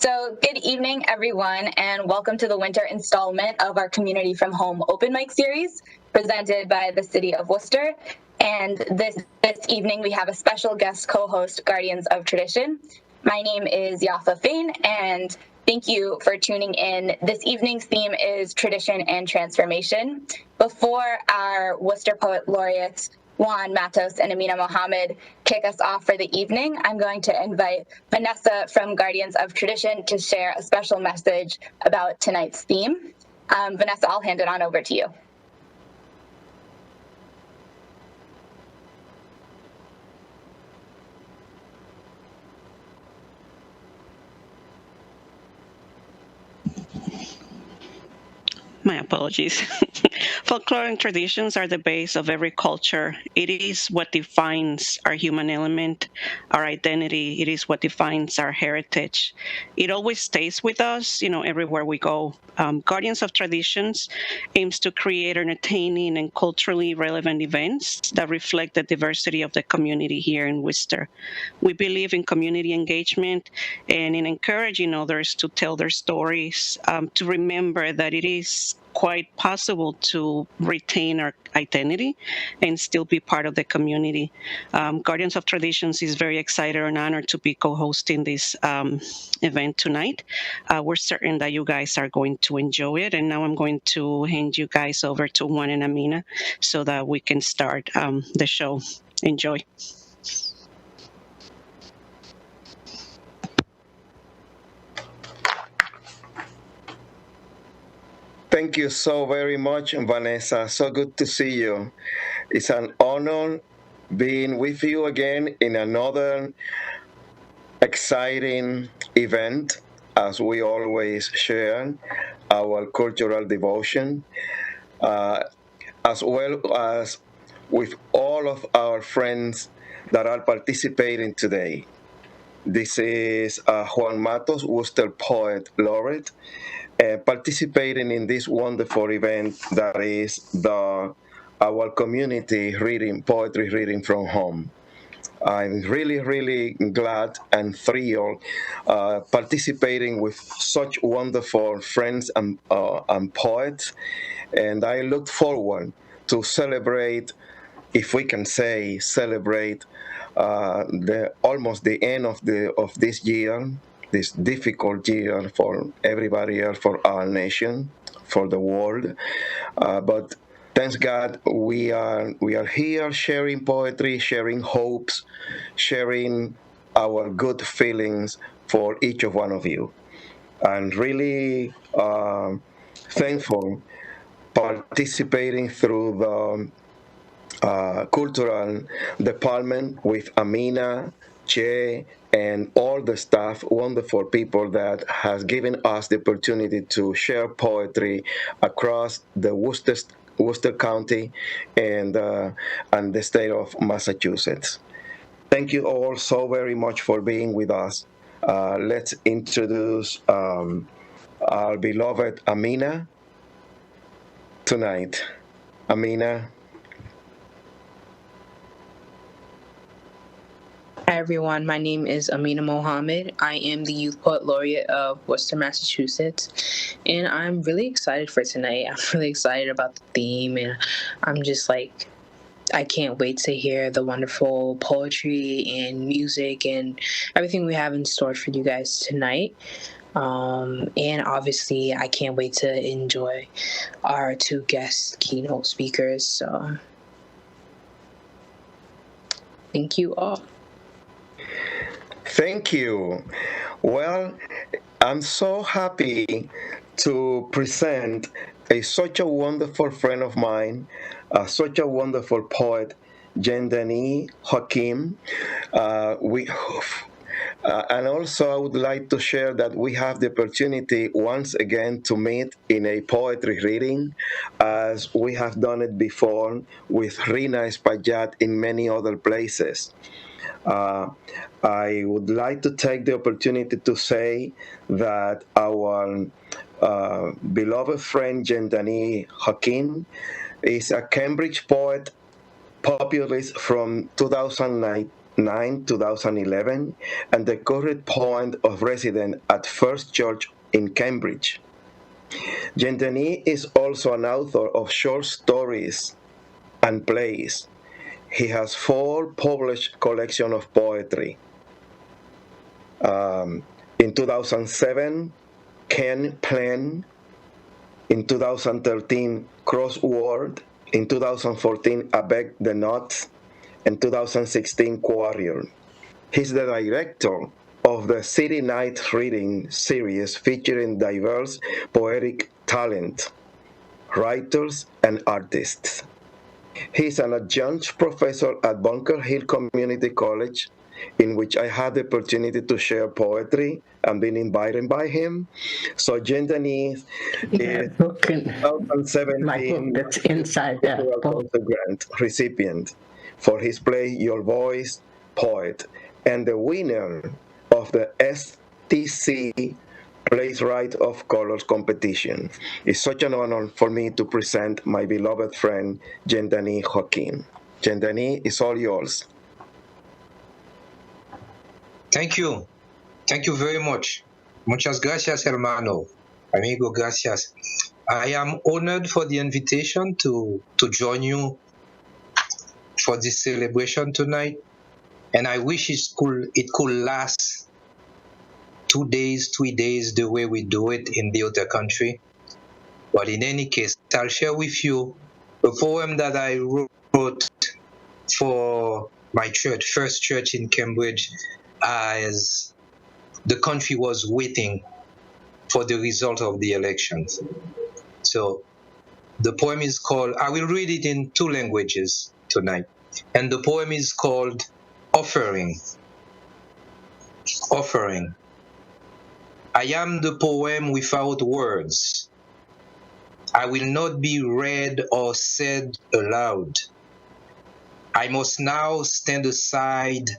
So good evening, everyone, and welcome to the winter installment of our Community from Home Open Mic Series presented by the City of Worcester. And this evening, we have a special guest co-host, Guardians of Tradition. My name is Yafa Fain, and thank you for tuning in. This evening's theme is Tradition and Transformation. Before our Worcester Poet Laureates, Juan Matos and Amina Mohammed kick us off for the evening, I'm going to invite Vanessa from Guardians of Tradition to share a special message about tonight's theme. Vanessa, I'll hand it on over to you. My apologies. Folklore and traditions are the base of every culture. It is what defines our human element, our identity. It is what defines our heritage. It always stays with us, everywhere we go. Guardians of Traditions aims to create entertaining and culturally relevant events that reflect the diversity of the community here in Worcester. We believe in community engagement and in encouraging others to tell their stories, to remember that it is quite possible to retain our identity and still be part of the community. Guardians of Traditions is very excited and honored to be co-hosting this event tonight. We're certain that you guys are going to enjoy it, and now I'm going to hand you guys over to Juan and Amina so that we can start the show. Enjoy. Thank you so very much, Vanessa. So good to see you. It's an honor being with you again in another exciting event as we always share our cultural devotion, as well as with all of our friends that are participating today. This is Juan Matos, Worcester Poet Laureate, participating in this wonderful event that is our community reading, poetry reading from home. I'm really, really glad and thrilled participating with such wonderful friends and poets, and I look forward to celebrate, if we can say celebrate, almost the end of this year, this difficult year for everybody else, for our nation, for the world. But thanks God, we are here sharing poetry, sharing hopes, sharing our good feelings for each of one of you. And really thankful participating through the cultural department with Amina, Che, and all the staff, wonderful people that has given us the opportunity to share poetry across the Worcester County and the state of Massachusetts. Thank you all so very much for being with us. Let's introduce our beloved Amina tonight. Amina. Hi everyone, my name is Amina Mohammed. I am the Youth Poet Laureate of Worcester, Massachusetts, and I'm really excited for tonight. I'm really excited about the theme, and I'm just like, I can't wait to hear the wonderful poetry and music and everything we have in store for you guys tonight. And obviously, I can't wait to enjoy our two guest keynote speakers. So, thank you all. Thank you. Well, I'm so happy to present such a wonderful friend of mine, such a wonderful poet, Jendani Hakim. And also, I would like to share that we have the opportunity once again to meet in a poetry reading, as we have done it before with Rina Espaillat in many other places. I would like to take the opportunity to say that our beloved friend Jendani Hakim is a Cambridge poet, populist from 2009 9, 2011, and the current point of residence at First Church in Cambridge. Jean-Denis is also an author of short stories and plays. He has 4 published collections of poetry. In 2007, Ken Plan. In 2013, Crossword. In 2014, Avec the Nuts. In 2016, Quarrier. He's the director of the City Night Reading series featuring diverse poetic talent, writers, and artists. He's an adjunct professor at Bunker Hill Community College, in which I had the opportunity to share poetry and been invited by him. So Jean-Denis is book and 2017 my book that's inside that Cultural book. Council Grant recipient for his play Your Voice, Poet, and the winner of the STC Playwright of Colors competition. It's such an honor for me to present my beloved friend, Jean-Denis Joaquin. Jean-Denis, it's all yours. Thank you. Thank you very much. Muchas gracias, hermano. Amigo, gracias. I am honored for the invitation to join you for this celebration tonight. And I wish it could last 2 days, 3 days, the way we do it in the other country. But in any case, I'll share with you a poem that I wrote for my church, First Church in Cambridge, as the country was waiting for the result of the elections. So the poem is called, I will read it in 2 languages tonight. And the poem is called Offering. Offering. I am the poem without words. I will not be read or said aloud. I must now stand aside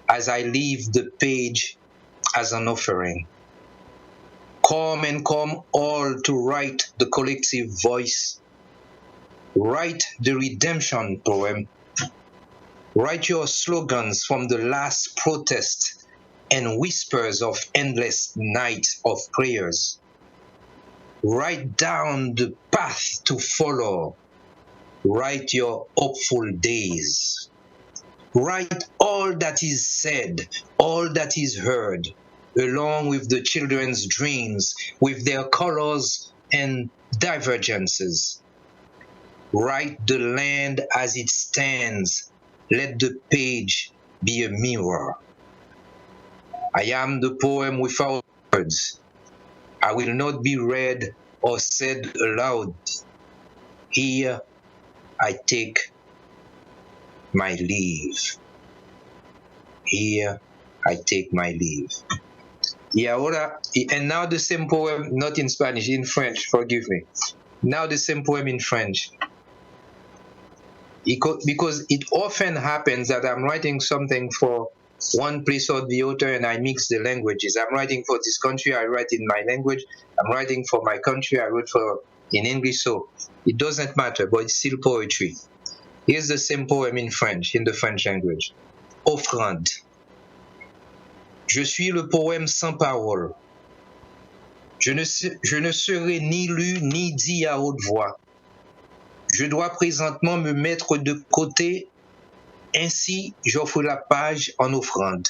as I leave the page as an offering. Come and come all to write the collective voice. Write the redemption poem. Write your slogans from the last protest and whispers of endless night of prayers. Write down the path to follow. Write your hopeful days. Write all that is said, all that is heard, along with the children's dreams, with their colors and divergences. Write the land as it stands. Let the page be a mirror. I am the poem without words. I will not be read or said aloud. Here I take my leave. Here I take my leave. Y ahora, and now the same poem, not in Spanish, in French, forgive me. Now the same poem in French. Because it often happens that I'm writing something for one place or the other and I mix the languages. I'm writing for this country, I write in my language. I'm writing for my country, I wrote in English. So it doesn't matter, but it's still poetry. Here's the same poem in French, in the French language. Offrande. Je suis le poème sans parole. Je ne serai ni lu ni dit à haute voix. Je dois présentement me mettre de côté, ainsi j'offre la page en offrande.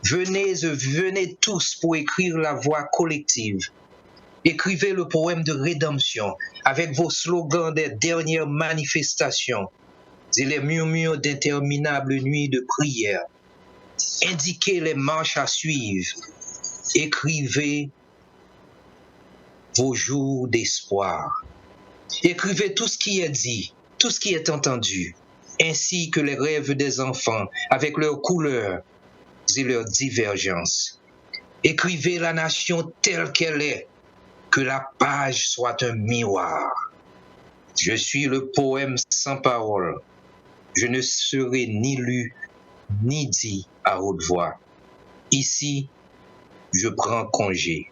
Venez tous pour écrire la voix collective. Écrivez le poème de rédemption avec vos slogans des dernières manifestations et les murmures d'interminables nuits de prière. Indiquez les marches à suivre. Écrivez vos jours d'espoir. Écrivez tout ce qui est dit, tout ce qui est entendu, ainsi que les rêves des enfants avec leurs couleurs et leurs divergences. Écrivez la nation telle qu'elle est, que la page soit un miroir. Je suis le poème sans parole. Je ne serai ni lu ni dit à haute voix. Ici, je prends congé.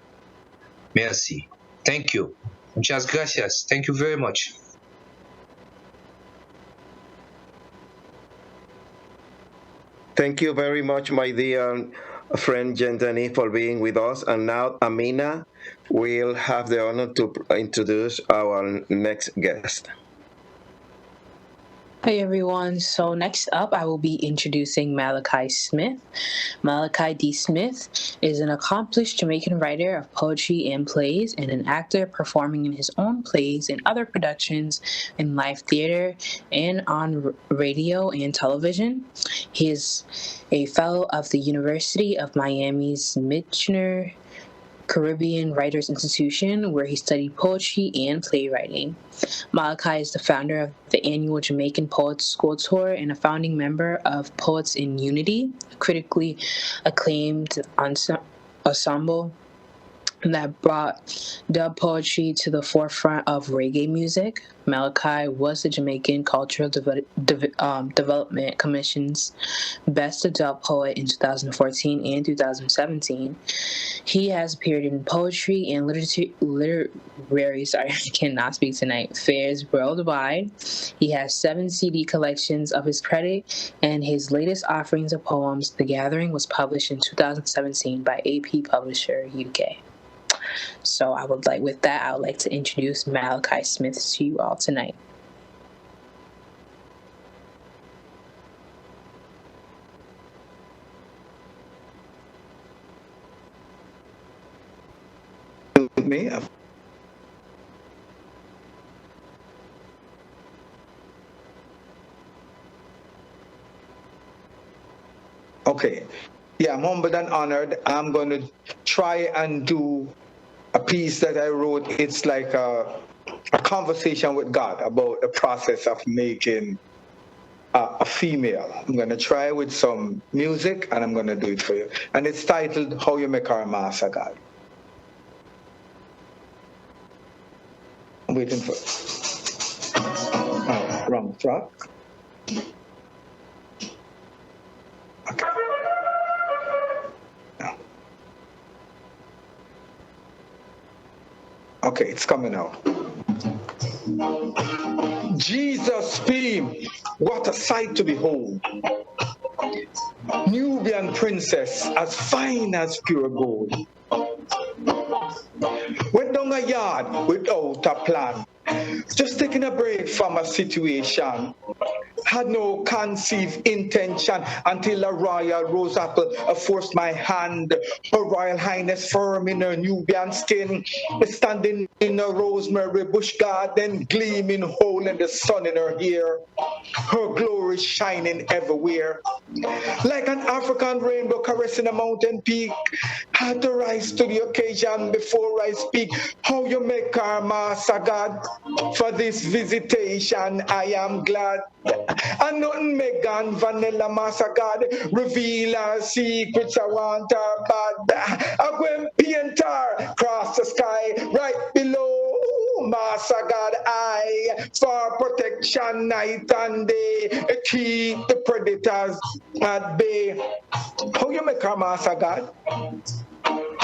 Merci. Thank you. Muchas gracias. Thank you very much. Thank you very much, my dear friend Gentani, for being with us. And now, Amina will have the honor to introduce our next guest. Hey everyone, so next up I will be introducing Malachi Smith. Malachi D. Smith is an accomplished Jamaican writer of poetry and plays and an actor performing in his own plays and other productions in live theater and on radio and television. He is a fellow of the University of Miami's Michener Caribbean Writers Institution, where he studied poetry and playwriting. Malachi is the founder of the annual Jamaican Poets School Tour and a founding member of Poets in Unity, a critically acclaimed ensemble that brought dub poetry to the forefront of reggae music. Malachi was the Jamaican Cultural Development Commission's Best of Dub Poet in 2014 and 2017. He has appeared in poetry and literary, I cannot speak tonight, fairs worldwide. He has 7 CD collections of his credit, and his latest offerings of poems, The Gathering, was published in 2017 by AP Publisher UK. So I would like to introduce Malachi Smith to you all tonight. Me? Okay. Yeah, I'm humbled and honored. I'm going to try and do a piece that I wrote. It's like a conversation with God about the process of making a female. I'm going to try with some music and I'm going to do it for you. And it's titled How You Make Her Master God. I'm waiting for wrong track. Okay. Okay, it's coming out. Jesus' fame, what a sight to behold. Nubian princess, as fine as pure gold. Went down a yard without a plan, just taking a break from a situation. Had no conceived intention until a royal rose apple forced my hand. Her Royal Highness firm in her Nubian skin, standing in a rosemary bush garden, gleaming whole in the sun in her hair. Her glory shining everywhere. Like an African rainbow caressing a mountain peak. Had to rise to the occasion before I speak. How you make her, Master God, for this visitation I am glad. And nothing Megan Vanilla Master God reveal her secrets. I want her bad. I go and paint her cross the sky right below. Master God, I for protection night and day keep the predators at bay. How you make her, Master God?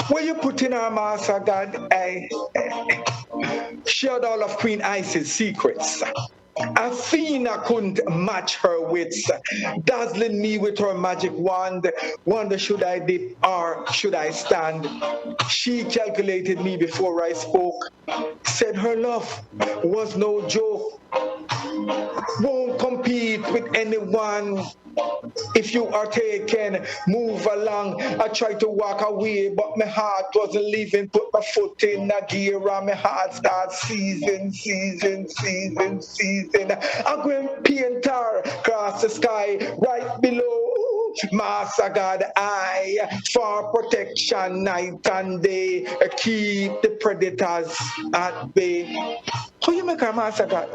Where you put in her, Master God? I shared all of Queen Isis' secrets. Athena couldn't match her wits, dazzling me with her magic wand. Wonder should I dip or should I stand? She calculated me before I spoke, said her love was no joke. Won't compete with anyone. If you are taken, move along. I tried to walk away, but my heart wasn't leaving. Put my foot in the gear and my heart starts seizing. I'm going paint her across the sky right below. Master God, I for protection night and day keep the predators at bay. How you make her, Master God?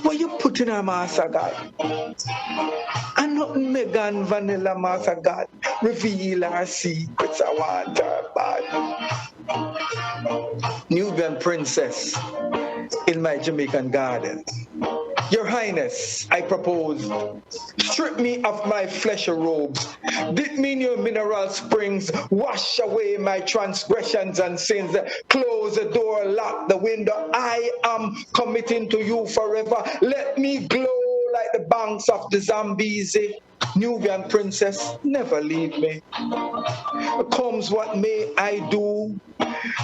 What you put in her, Master God? And nothing Megan Vanilla, Master God, reveal her secrets. I want her bad. Nubian princess in my Jamaican garden. Your Highness, I propose, strip me of my flesh robes, dip me in your mineral springs, wash away my transgressions and sins, close the door, lock the window. I am committing to you forever. Let me glow like the banks of the Zambezi. Nubian princess, never leave me. Comes what may I do.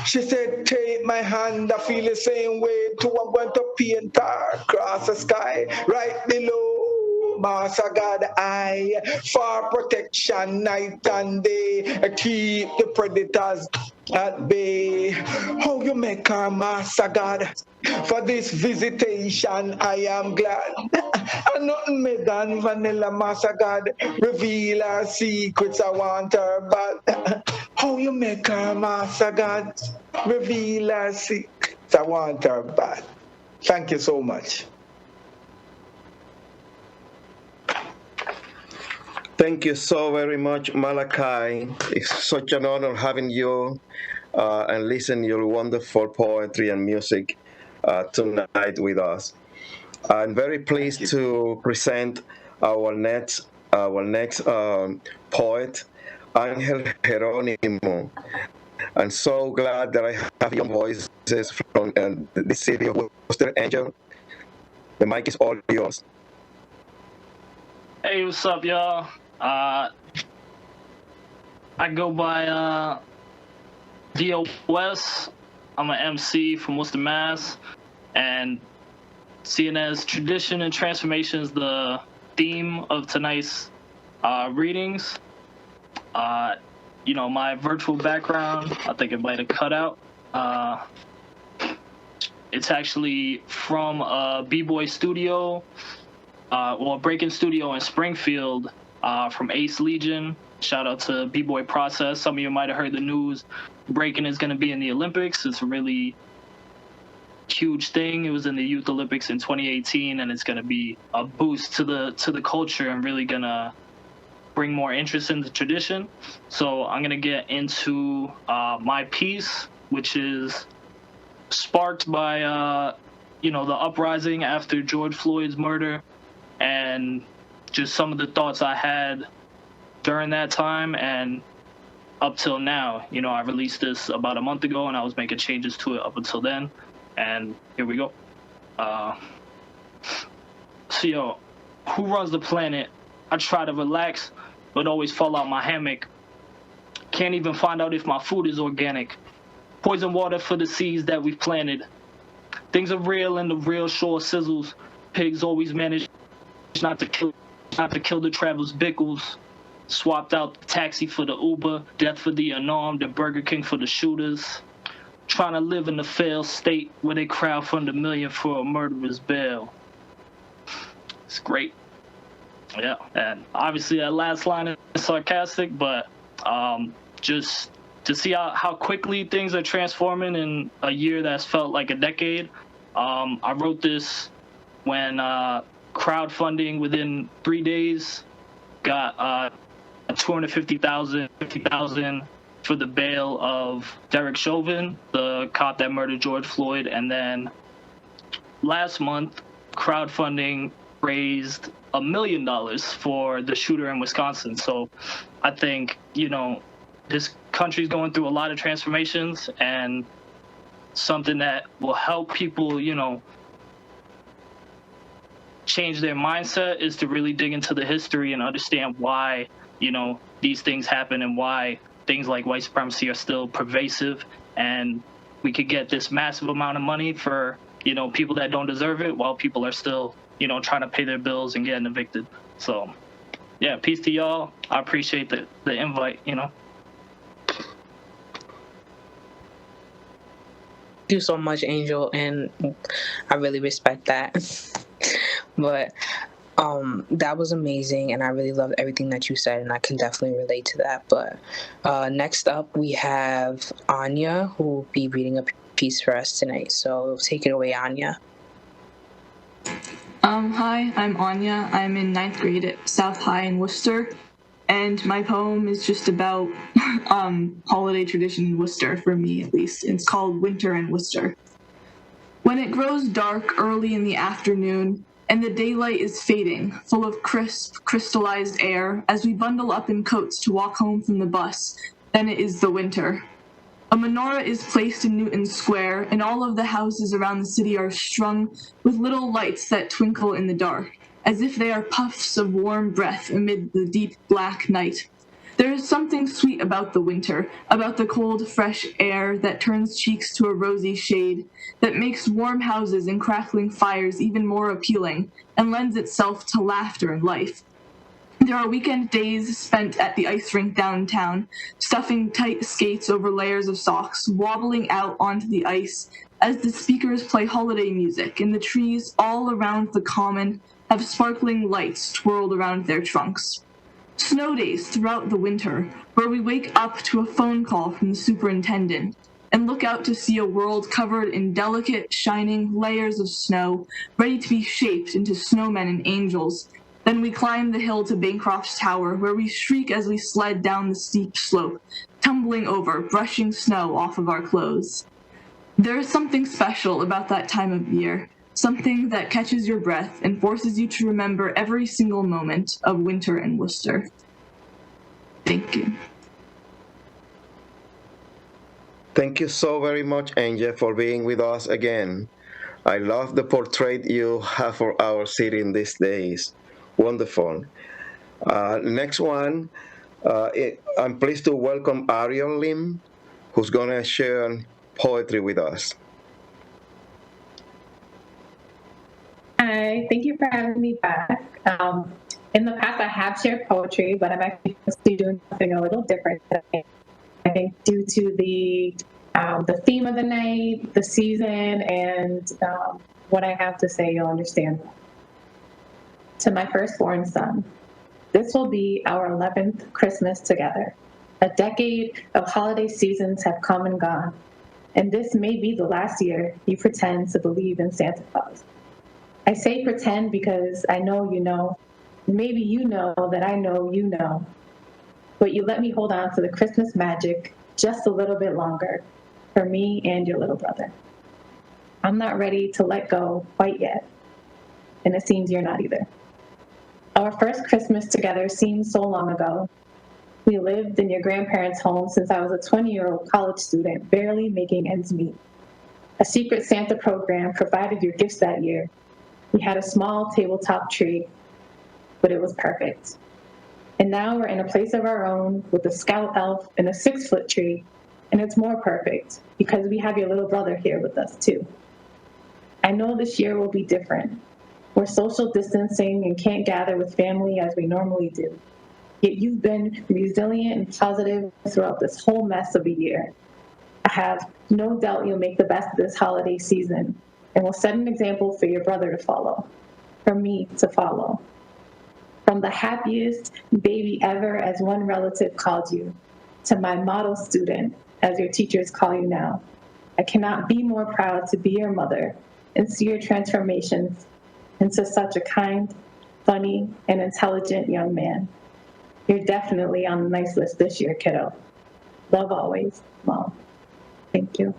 She said, take my hand, I feel the same way too. I'm going to paint her across the sky, right below. Master God, I, for protection night and day, keep the predators at bay. How you make her, Master God? For this visitation, I am glad. And nothing me than vanilla, Master God. Reveal her secrets, I want her bad. How you make her, Master God? Reveal her secrets, I want her bad. Thank you so much. Thank you so very much, Malachi. It's such an honor having you and listen your wonderful poetry and music tonight with us. I'm very pleased to present our next poet, Angel Jerónimo. I'm so glad that I have young voices from the city of Worcester. Angel, the mic is all yours. Hey, what's up, y'all? I go by DOS. I'm an MC from Worcester, Mass. And seeing as tradition and transformation is the theme of tonight's readings, my virtual background, I think it might have cut out. It's actually from a B-Boy studio, a break-in studio in Springfield, from Ace Legion. Shout out to B-Boy Process. Some of you might have heard the news. Breaking is going to be in the Olympics. It's a really huge thing. It was in the Youth Olympics in 2018, and it's going to be a boost to the culture and really going to bring more interest in the tradition. So I'm going to get into my piece, which is sparked by the uprising after George Floyd's murder, and just some of the thoughts I had during that time and up till now. I released this about a month ago, and I was making changes to it up until then. And here we go. So, who runs the planet? I try to relax, but always fall out my hammock. Can't even find out if my food is organic. Poison water for the seeds that we've planted. Things are real and the real sure sizzles. Pigs always manage not to kill the travelers' bickles. Swapped out the taxi for the Uber, death for the unarmed, and Burger King for the shooters. Trying to live in a failed state where they crowdfund $1 million for a murderer's bail. It's great. Yeah, and obviously that last line is sarcastic, but just to see how quickly things are transforming in a year that's felt like a decade. I wrote this when crowdfunding within 3 days got $250,000 for the bail of Derek Chauvin, the cop that murdered George Floyd. And then last month, crowdfunding raised $1 million for the shooter in Wisconsin. So I think, this country's going through a lot of transformations, and something that will help people, change their mindset is to really dig into the history and understand why, these things happen and why things like white supremacy are still pervasive, and we could get this massive amount of money for, people that don't deserve it while people are still, trying to pay their bills and getting evicted. So, yeah, peace to y'all. I appreciate the invite, Thank you so much, Angel, and I really respect that. But that was amazing, and I really loved everything that you said, and I can definitely relate to that. But next up, we have Anya, who will be reading a piece for us tonight. So take it away, Anya. Hi, I'm Anya. I'm in 9th grade at South High in Worcester, and my poem is just about holiday tradition in Worcester, for me at least. It's called Winter in Worcester. When it grows dark early in the afternoon, and the daylight is fading, full of crisp, crystallized air, as we bundle up in coats to walk home from the bus, then it is the winter. A menorah is placed in Newton Square, and all of the houses around the city are strung with little lights that twinkle in the dark, as if they are puffs of warm breath amid the deep black night. There is something sweet about the winter, about the cold, fresh air that turns cheeks to a rosy shade, that makes warm houses and crackling fires even more appealing, and lends itself to laughter and life. There are weekend days spent at the ice rink downtown, stuffing tight skates over layers of socks, wobbling out onto the ice as the speakers play holiday music, and the trees all around the common have sparkling lights twirled around their trunks. Snow days throughout the winter, where we wake up to a phone call from the superintendent and look out to see a world covered in delicate, shining layers of snow, ready to be shaped into snowmen and angels. Then we climb the hill to Bancroft's Tower, where we shriek as we sled down the steep slope, tumbling over, brushing snow off of our clothes. There is something special about that time of year, something that catches your breath and forces you to remember every single moment of winter in Worcester. Thank you. Thank you so very much, Angel, for being with us again. I love the portrait you have for our city in these days. Wonderful. Next one, I'm pleased to welcome Ariel Lim, who's going to share poetry with us. Hi, thank you for having me back. In the past, I have shared poetry, but I'm actually doing something a little different today. I think due to the theme of the night, the season, and what I have to say, you'll understand. To my firstborn son, this will be our 11th Christmas together. A decade of holiday seasons have come and gone, and this may be the last year you pretend to believe in Santa Claus. I say pretend because I know you know, maybe you know that I know you know, but you let me hold on to the Christmas magic just a little bit longer for me and your little brother. I'm not ready to let go quite yet, and it seems you're not either. Our first Christmas together seems so long ago. We lived in your grandparents' home since I was a 20-year-old college student, barely making ends meet. A secret Santa program provided your gifts that year. We had a small tabletop tree, but it was perfect. And now we're in a place of our own with a scout elf and a 6-foot tree, and it's more perfect because we have your little brother here with us too. I know this year will be different. We're social distancing and can't gather with family as we normally do. Yet you've been resilient and positive throughout this whole mess of a year. I have no doubt you'll make the best of this holiday season and will set an example for your brother to follow, for me to follow. From the happiest baby ever, as one relative called you, to my model student, as your teachers call you now. I cannot be more proud to be your mother and see your transformations into such a kind, funny, and intelligent young man. You're definitely on the nice list this year, kiddo. Love always, Mom. Thank you.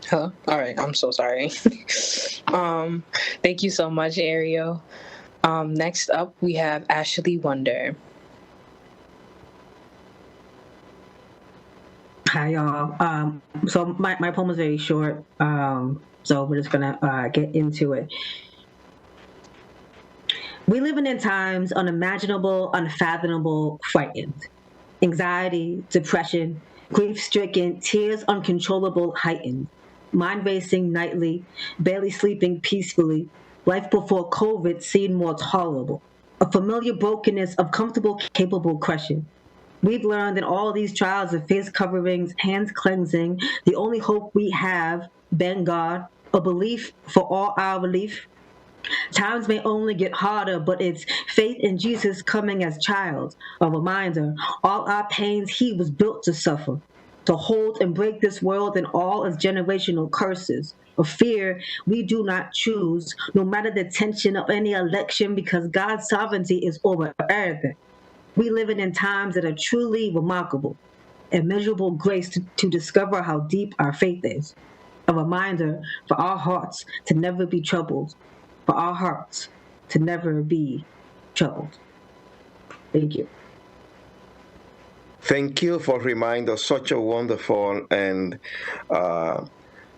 Hello? All right, I'm so sorry. Thank you so much, Ariel. Next up, we have Ashley Wonder. Hi, y'all. So my poem is very short, so we're just gonna get into it. We living in times unimaginable, unfathomable, frightened. Anxiety, depression, grief-stricken, tears uncontrollable, heightened. Mind racing nightly, barely sleeping peacefully. Life before COVID seemed more tolerable. A familiar brokenness of comfortable, capable crushing. We've learned in all these trials of face coverings, hands cleansing, the only hope we have, been God, a belief for all our relief. Times may only get harder, but it's faith in Jesus coming as child, a reminder, all our pains he was built to suffer, to hold and break this world and all its generational curses, a fear we do not choose, no matter the tension of any election, because God's sovereignty is over everything. We live in times that are truly remarkable, immeasurable grace to discover how deep our faith is. A reminder for our hearts to never be troubled, for our hearts to never be troubled. Thank you. Thank you for reminding us such a wonderful and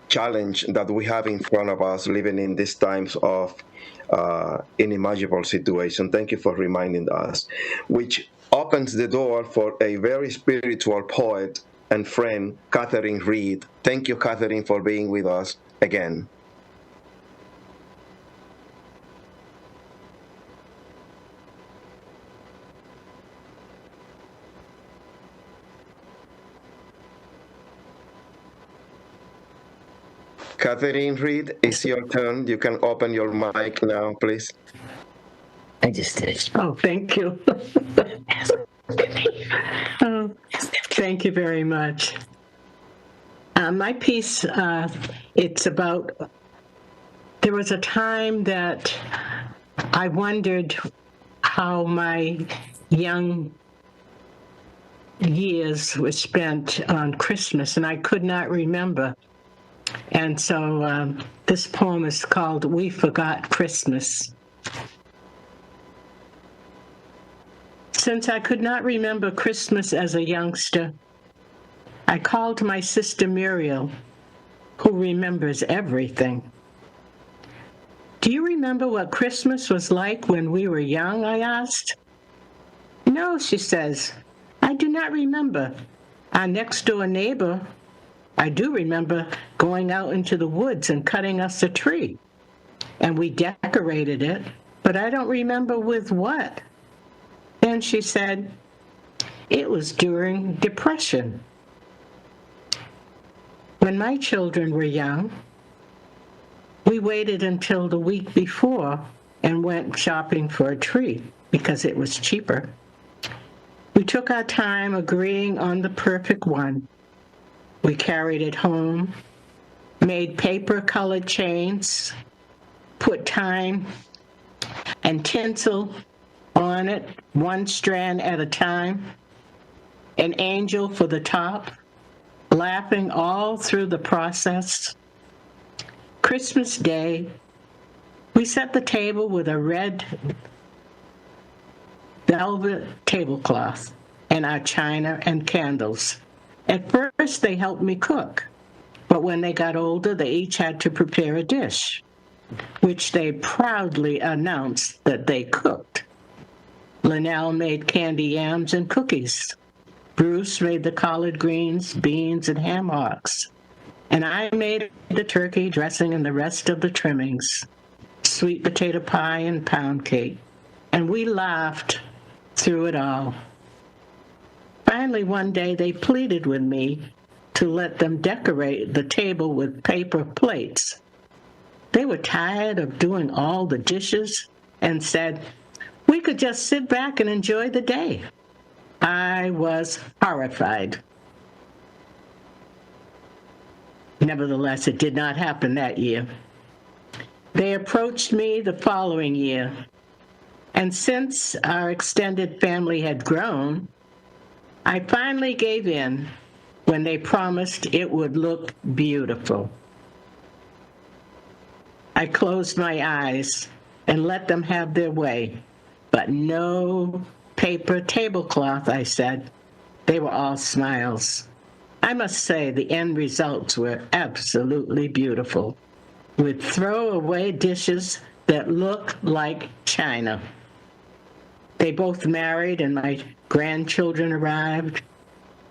challenge that we have in front of us living in these times of unimaginable situation. Thank you for reminding us, which opens the door for a very spiritual poet and friend, Catherine Reed. Thank you, Catherine, for being with us again. Catherine Reed, it's your turn. You can open your mic now, please. I just did it. Oh, thank you. Oh, thank you very much. My piece, it's about, there was a time that I wondered how my young years were spent on Christmas, and I could not remember. And so this poem is called We Forgot Christmas. Since I could not remember Christmas as a youngster, I called my sister Muriel, who remembers everything. Do you remember what Christmas was like when we were young? I asked. No, she says, I do not remember. Our next door neighbor, I do remember going out into the woods and cutting us a tree. And we decorated it, but I don't remember with what. Then she said, it was during Depression. When my children were young, we waited until the week before and went shopping for a tree because it was cheaper. We took our time agreeing on the perfect one. We carried it home, made paper-colored chains, put time and tinsel on it, one strand at a time, an angel for the top, laughing all through the process. Christmas Day, we set the table with a red velvet tablecloth and our china and candles. At first, they helped me cook, but when they got older, they each had to prepare a dish, which they proudly announced that they cooked. Linnell made candy yams and cookies. Bruce made the collard greens, beans, and ham hocks. And I made the turkey dressing and the rest of the trimmings, sweet potato pie and pound cake. And we laughed through it all. Finally, one day, they pleaded with me to let them decorate the table with paper plates. They were tired of doing all the dishes and said, we could just sit back and enjoy the day. I was horrified. Nevertheless, it did not happen that year. They approached me the following year, and since our extended family had grown, I finally gave in when they promised it would look beautiful. I closed my eyes and let them have their way, but no paper tablecloth, I said. They were all smiles. I must say the end results were absolutely beautiful, with throwaway dishes that looked like china. They both married and my grandchildren arrived.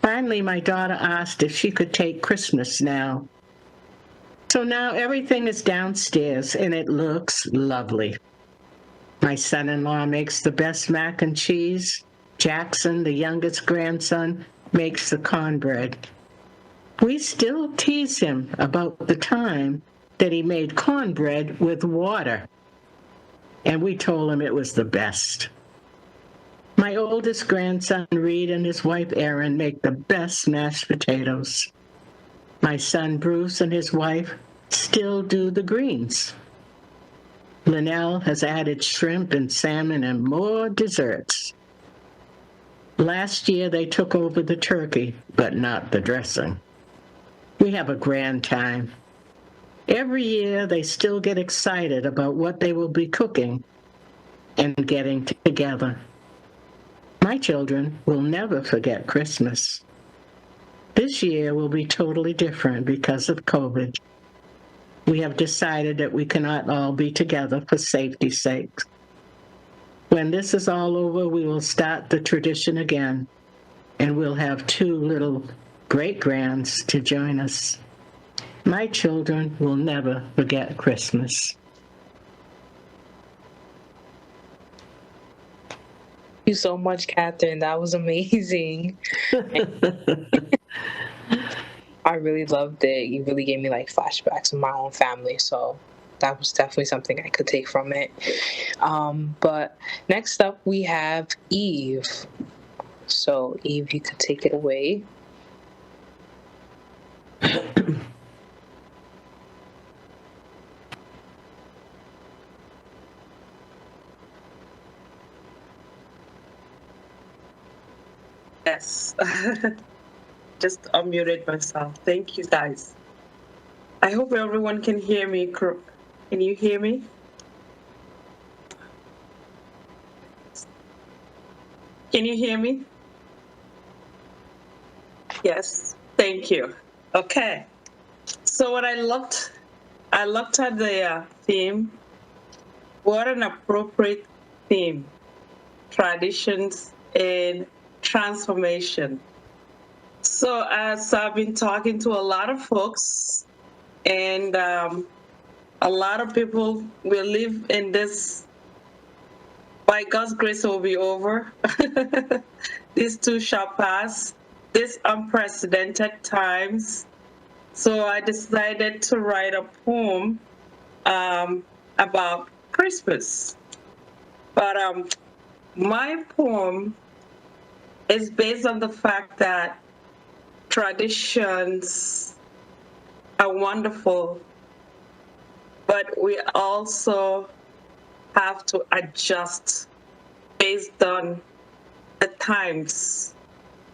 Finally, my daughter asked if she could take Christmas now. So now everything is downstairs and it looks lovely. My son-in-law makes the best mac and cheese. Jackson, the youngest grandson, makes the cornbread. We still tease him about the time that he made cornbread with water, and we told him it was the best. My oldest grandson, Reed, and his wife, Erin, make the best mashed potatoes. My son, Bruce, and his wife still do the greens. Linnell has added shrimp and salmon and more desserts. Last year, they took over the turkey, but not the dressing. We have a grand time. Every year, they still get excited about what they will be cooking and getting together. My children will never forget Christmas. This year will be totally different because of COVID. We have decided that we cannot all be together for safety's sake. When this is all over, we will start the tradition again, and we'll have 2 little great-grands to join us. My children will never forget Christmas. Thank you so much, Catherine. That was amazing. I really loved it. You really gave me like flashbacks of my own family. So that was definitely something I could take from it. But next up, we have Eve. So, Eve, you could take it away. Yes. Just unmuted myself. Thank you, guys. I hope everyone can hear me. Can you hear me? Can you hear me? Yes. Thank you. Okay. So what I looked at the theme. What an appropriate theme. Traditions and transformation. So as I've been talking to a lot of folks, and a lot of people will live in this, by God's grace it will be over. These too shall pass, these unprecedented times. So I decided to write a poem about Christmas. But my poem is based on the fact that traditions are wonderful, but we also have to adjust based on the times.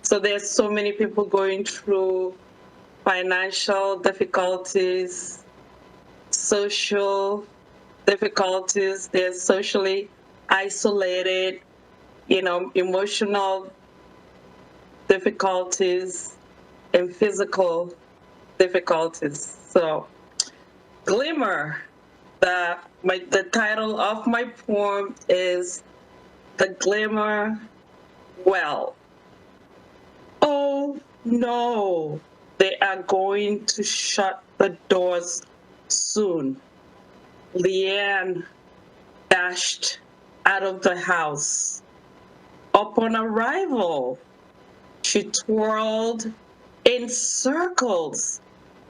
So there's so many people going through financial difficulties, social difficulties, they're socially isolated, emotional difficulties and physical difficulties. So, Glimmer, the title of my poem is The Glimmer Well. Oh no, they are going to shut the doors soon. Leanne dashed out of the house. Upon arrival, she twirled in circles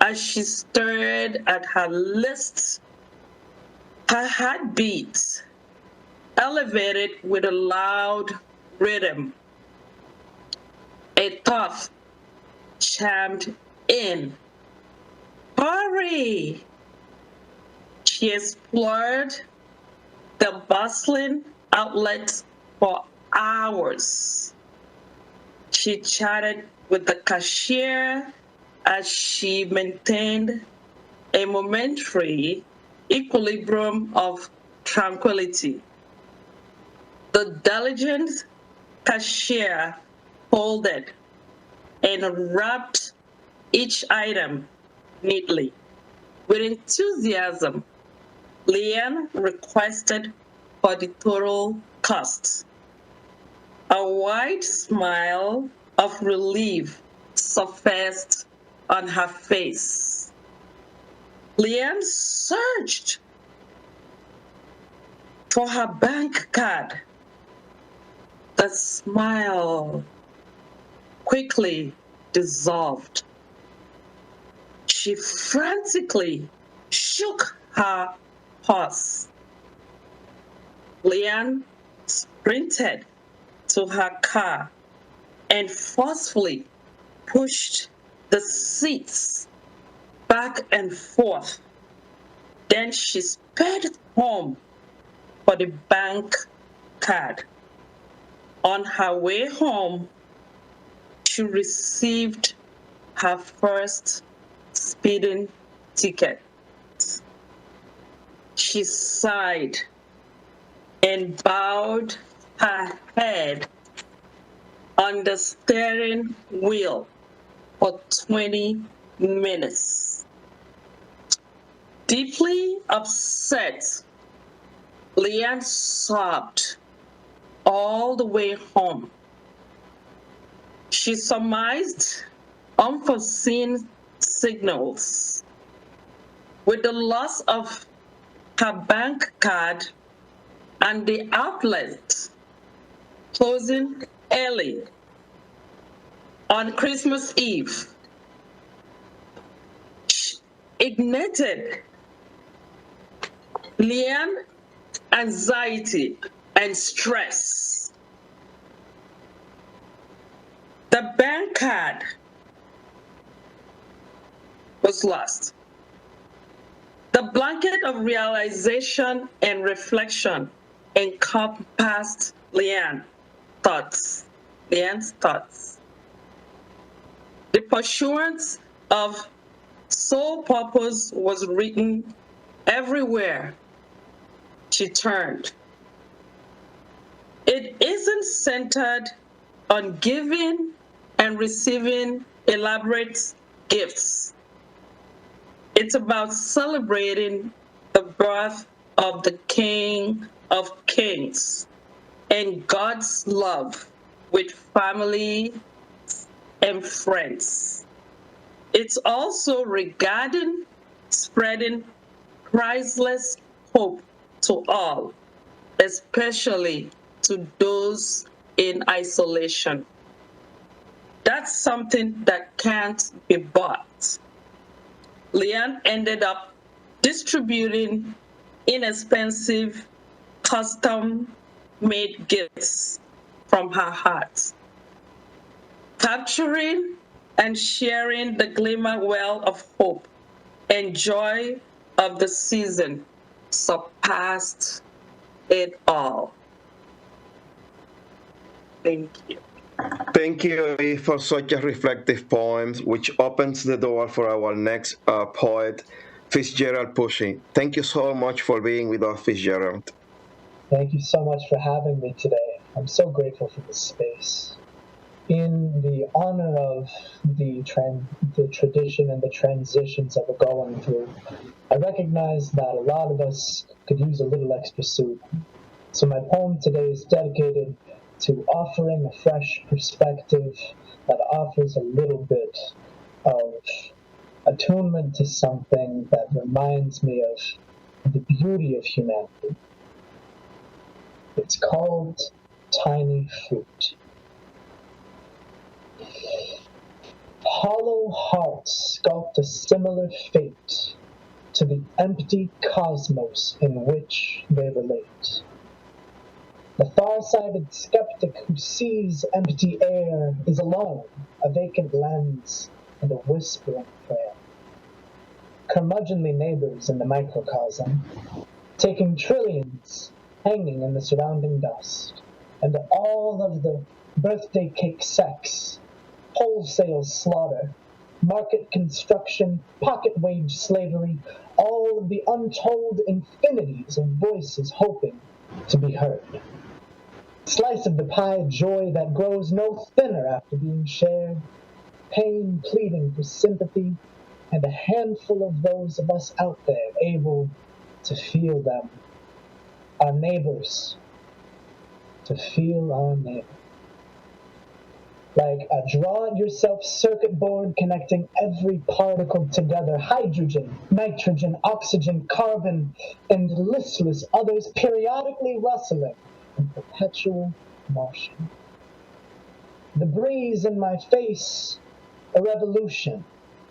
as she stared at her list. Her heartbeat elevated with a loud rhythm. A thought chimed in. Hurry! She explored the bustling outlets for hours. She chatted with the cashier as she maintained a momentary equilibrium of tranquility. The diligent cashier folded and wrapped each item neatly. With enthusiasm, Leanne requested for the total cost. A wide smile of relief surfaced on her face. Leanne searched for her bank card. The smile quickly dissolved. She frantically shook her purse. Leanne sprinted to her car and forcefully pushed the seats back and forth. Then she sped home for the bank card. On her way home, she received her first speeding ticket. She sighed and bowed her head on the steering wheel for 20 minutes. Deeply upset, Leanne sobbed all the way home. She surmised unforeseen signals. With the loss of her bank card and the outlet closing early on Christmas Eve, ignited Leanne's anxiety and stress. The bank card was lost. The blanket of realization and reflection encompassed Leanne's thoughts. The pursuance of soul purpose was written everywhere she turned. It isn't centered on giving and receiving elaborate gifts. It's about celebrating the birth of the King of Kings and God's love with family and friends. It's also regarding spreading priceless hope to all, especially to those in isolation. That's something that can't be bought. Leanne ended up distributing inexpensive, custom-made gifts from her heart, capturing and sharing the glimmer well of hope and joy of the season surpassed it all. Thank you. Thank you, Eve, for such a reflective poem, which opens the door for our next poet, Fitzgerald Pushy. Thank you so much for being with us, Fitzgerald. Thank you so much for having me today. I'm so grateful for this space. In the honor of the tradition and the transitions that we're going through, I recognize that a lot of us could use a little extra soothing. So my poem today is dedicated to offering a fresh perspective that offers a little bit of attunement to something that reminds me of the beauty of humanity. It's called Tiny Fruit. Hollow hearts sculpt a similar fate to the empty cosmos in which they relate. The far-sighted skeptic who sees empty air is alone, a vacant lens and a whispering prayer. Curmudgeonly neighbors in the microcosm, taking trillions, hanging in the surrounding dust, and all of the birthday cake sex, wholesale slaughter, market construction, pocket wage slavery, all of the untold infinities of voices hoping to be heard. Slice of the pie joy that grows no thinner after being shared, pain pleading for sympathy, and a handful of those of us out there able to feel them, our neighbors, to feel our neighbor. Like a draw-it-yourself circuit board connecting every particle together, hydrogen, nitrogen, oxygen, carbon, and listless others periodically rustling in perpetual motion. The breeze in my face, a revolution,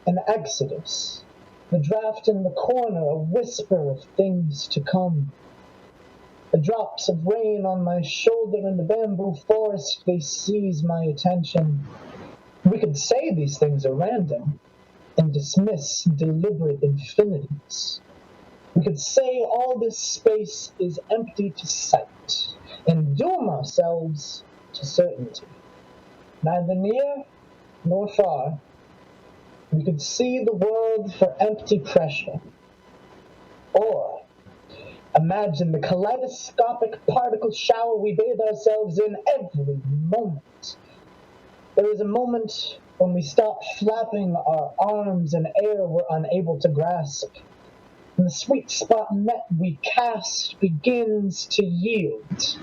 an exodus. The draft in the corner, a whisper of things to come. The drops of rain on my shoulder in the bamboo forest, they seize my attention. We could say these things are random and dismiss deliberate infinities. We could say all this space is empty to sight and doom ourselves to certainty. Neither near nor far, we could see the world for empty pressure. Or Imagine the kaleidoscopic particle shower we bathe ourselves in every moment. There is a moment when we stop flapping our arms in air we're unable to grasp, and the sweet spot net we cast begins to yield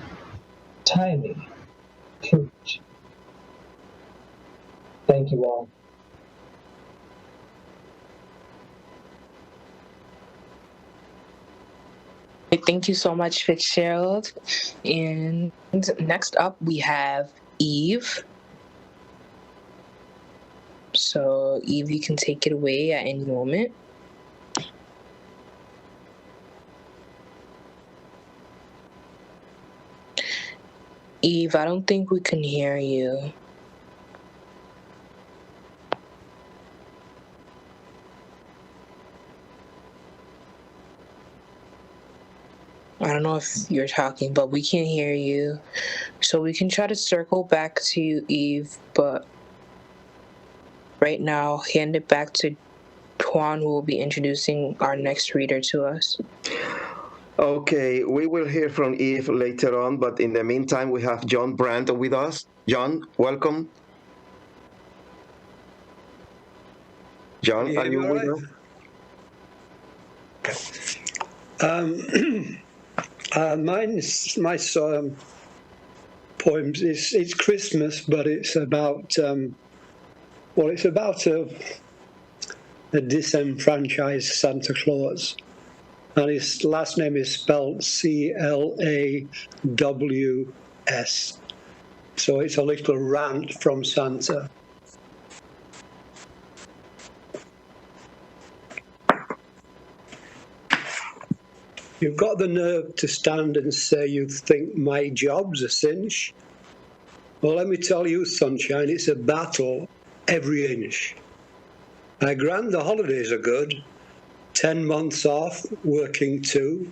tiny fruit. Thank you all. Thank you so much, Fitzgerald. And next up, we have Eve. So, Eve, you can take it away at any moment. Eve, I don't think we can hear you. I don't know if you're talking, but we can't hear you. So we can try to circle back to you, Eve, but right now, hand it back to Juan, who will be introducing our next reader to us. Okay, we will hear from Eve later on, but in the meantime, we have John Brandt with us. John, welcome. John, are you with us? My poems, it's Christmas, but it's about, it's about a disenfranchised Santa Claus. And his last name is spelled C-L-A-W-S. So it's a little rant from Santa. You've got the nerve to stand and say you think my job's a cinch. Well, let me tell you, sunshine, it's a battle every inch. I grant the holidays are good, 10 months off, working 2,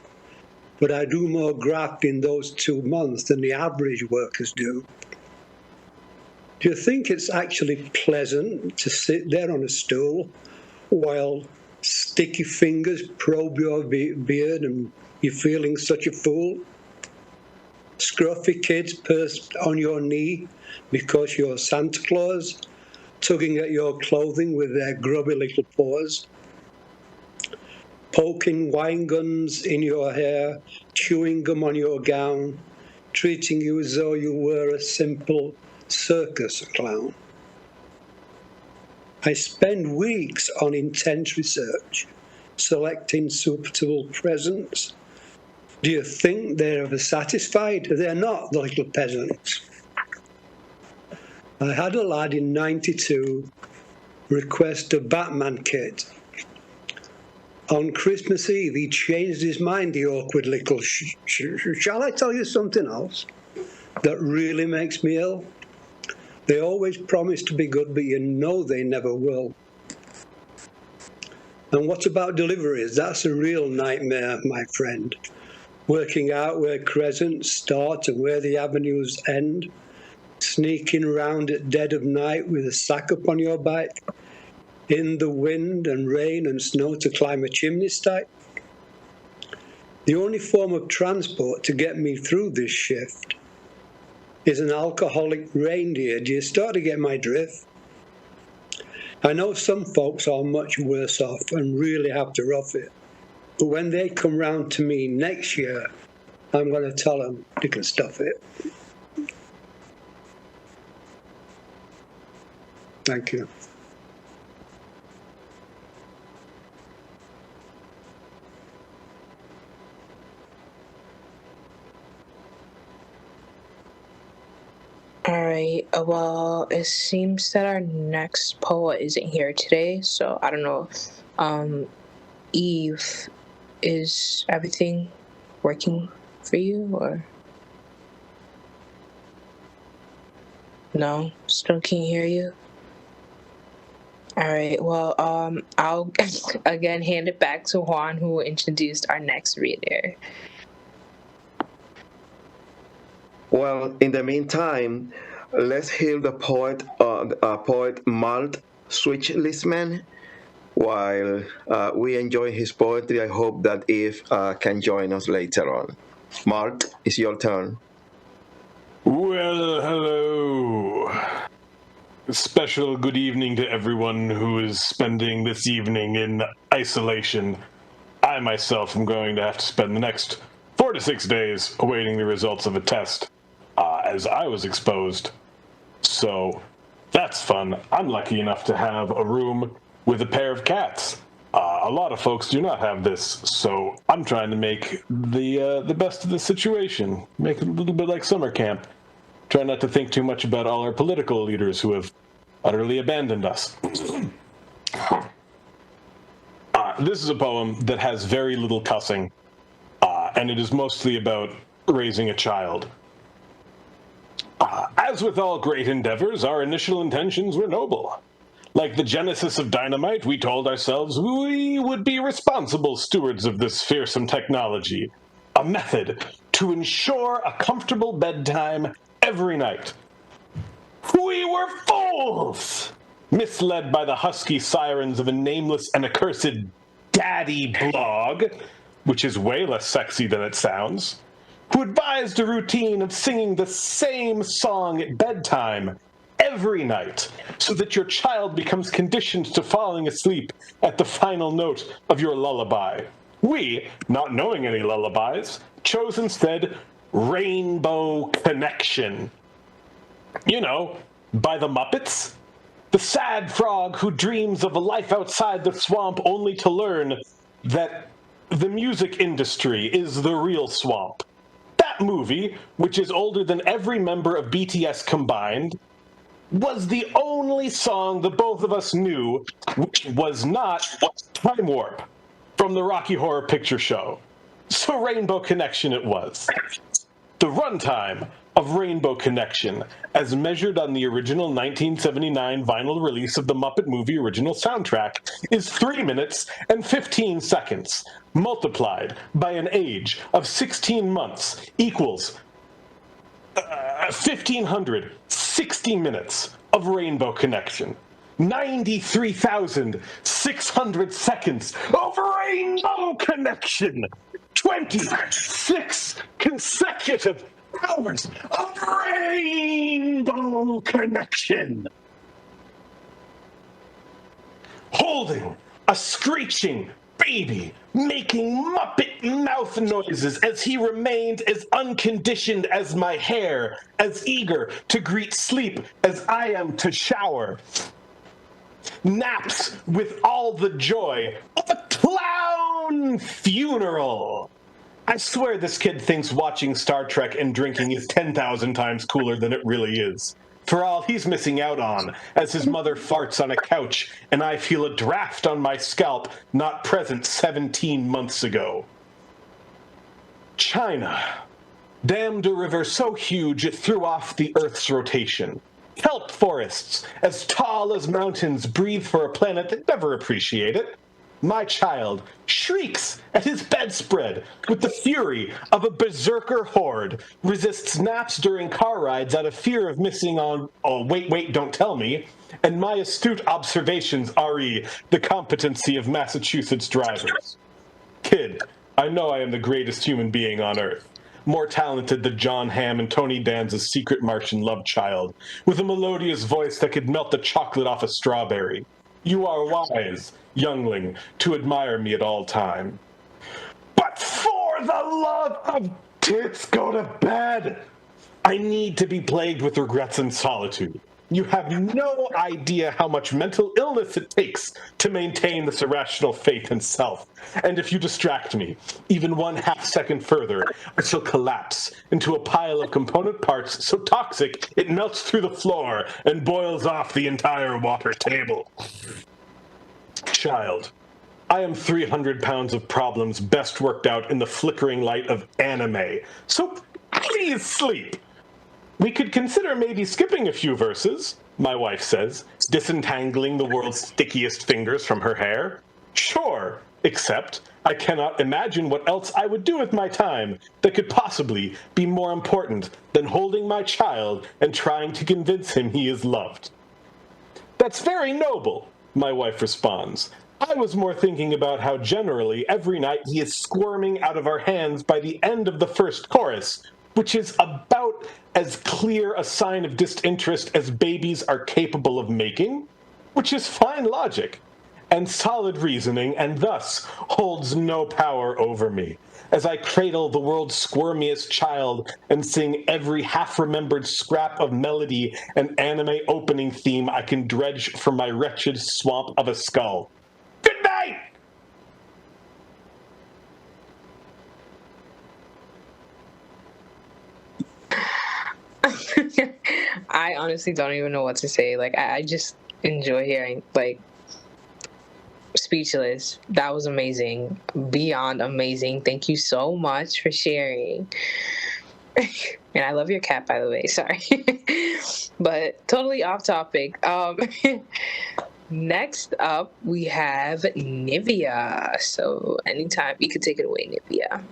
but I do more graft in those 2 months than the average workers do. Do you think it's actually pleasant to sit there on a stool while sticky fingers probe your beard and you're feeling such a fool? Scruffy kids perched on your knee because you're Santa Claus, tugging at your clothing with their grubby little paws, poking wine guns in your hair, chewing gum on your gown, treating you as though you were a simple circus clown. I spend weeks on intense research, selecting suitable presents. Do you think they're ever satisfied? They're not, the little peasants. I had a lad in '92 request a Batman kit. On Christmas Eve, he changed his mind, the awkward little shall I tell you something else that really makes me ill? They always promise to be good, but you know they never will. And what about deliveries? That's a real nightmare, my friend. Working out where crescents start and where the avenues end. Sneaking around at dead of night with a sack up on your back. In the wind and rain and snow to climb a chimney stack. The only form of transport to get me through this shift is an alcoholic reindeer. Do you start to get my drift? I know some folks are much worse off and really have to rough it. But when they come round to me next year, I'm going to tell them they can stuff it. Thank you. All right, well, it seems that our next poet isn't here today, so I don't know. Eve, is everything working for you, or? No, still can't hear you? All right, well, I'll again hand it back to Juan, who introduced our next reader. Well, in the meantime, let's hear the poet Malt Switchlisman while we enjoy his poetry, I hope that Eve can join us later on. Mark, it's your turn. Well, hello. A special good evening to everyone who is spending this evening in isolation. I myself am going to have to spend the next 4 to 6 days awaiting the results of a test, as I was exposed. So, that's fun. I'm lucky enough to have a room with a pair of cats. A lot of folks do not have this, so I'm trying to make the best of the situation. Make it a little bit like summer camp. Try not to think too much about all our political leaders who have utterly abandoned us. This is a poem that has very little cussing, and it is mostly about raising a child. As with all great endeavors, our initial intentions were noble. Like the genesis of dynamite, we told ourselves we would be responsible stewards of this fearsome technology, a method to ensure a comfortable bedtime every night. We were fools! Misled by the husky sirens of a nameless and accursed daddy blog, which is way less sexy than it sounds, who advised a routine of singing the same song at bedtime every night, so that your child becomes conditioned to falling asleep at the final note of your lullaby. We, not knowing any lullabies, chose instead Rainbow Connection. You know, by the Muppets? The sad frog who dreams of a life outside the swamp only to learn that the music industry is the real swamp. That movie, which is older than every member of BTS combined, was the only song the both of us knew which was not Time Warp from the Rocky Horror Picture Show. So Rainbow Connection it was. The runtime of Rainbow Connection, as measured on the original 1979 vinyl release of the Muppet Movie original soundtrack, is 3 minutes and 15 seconds, multiplied by an age of 16 months equals 1,560 minutes of Rainbow Connection. 93,600 seconds of Rainbow Connection. 26 consecutive hours of Rainbow Connection. Holding a screeching baby, making Muppet mouth noises as he remained as unconditioned as my hair, as eager to greet sleep as I am to shower. Naps with all the joy of a clown funeral. I swear this kid thinks watching Star Trek and drinking is 10,000 times cooler than it really is. For all he's missing out on, as his mother farts on a couch and I feel a draft on my scalp not present 17 months ago. China dammed a river so huge it threw off the Earth's rotation. Kelp forests as tall as mountains breathe for a planet that never appreciated it. My child shrieks at his bedspread with the fury of a berserker horde, resists naps during car rides out of fear of missing on, oh, wait, don't tell me, and my astute observations re the competency of Massachusetts drivers. Kid, I know I am the greatest human being on earth, more talented than John Hamm and Tony Danza's secret Martian love child, with a melodious voice that could melt the chocolate off a strawberry. You are wise, youngling, to admire me at all time. But for the love of tits, go to bed! I need to be plagued with regrets and solitude. You have no idea how much mental illness it takes to maintain this irrational faith in self. And if you distract me, even 1/2 second further, I shall collapse into a pile of component parts so toxic it melts through the floor and boils off the entire water table. Child, I am 300 pounds of problems best worked out in the flickering light of anime. So please sleep. We could consider maybe skipping a few verses, my wife says, disentangling the world's stickiest fingers from her hair. Sure, except I cannot imagine what else I would do with my time that could possibly be more important than holding my child and trying to convince him he is loved. That's very noble, my wife responds, I was more thinking about how generally every night he is squirming out of our hands by the end of the first chorus, which is about as clear a sign of disinterest as babies are capable of making, which is fine logic and solid reasoning, and thus holds no power over me, as I cradle the world's squirmiest child and sing every half-remembered scrap of melody and anime opening theme I can dredge from my wretched swamp of a skull. Good night! I honestly don't even know what to say. Like, I just enjoy hearing, like, speechless. That was amazing. Beyond amazing. Thank you so much for sharing. And I love your cat, by the way. Sorry. But totally off topic. Next up, we have Nivea. So anytime you can take it away, Nivea.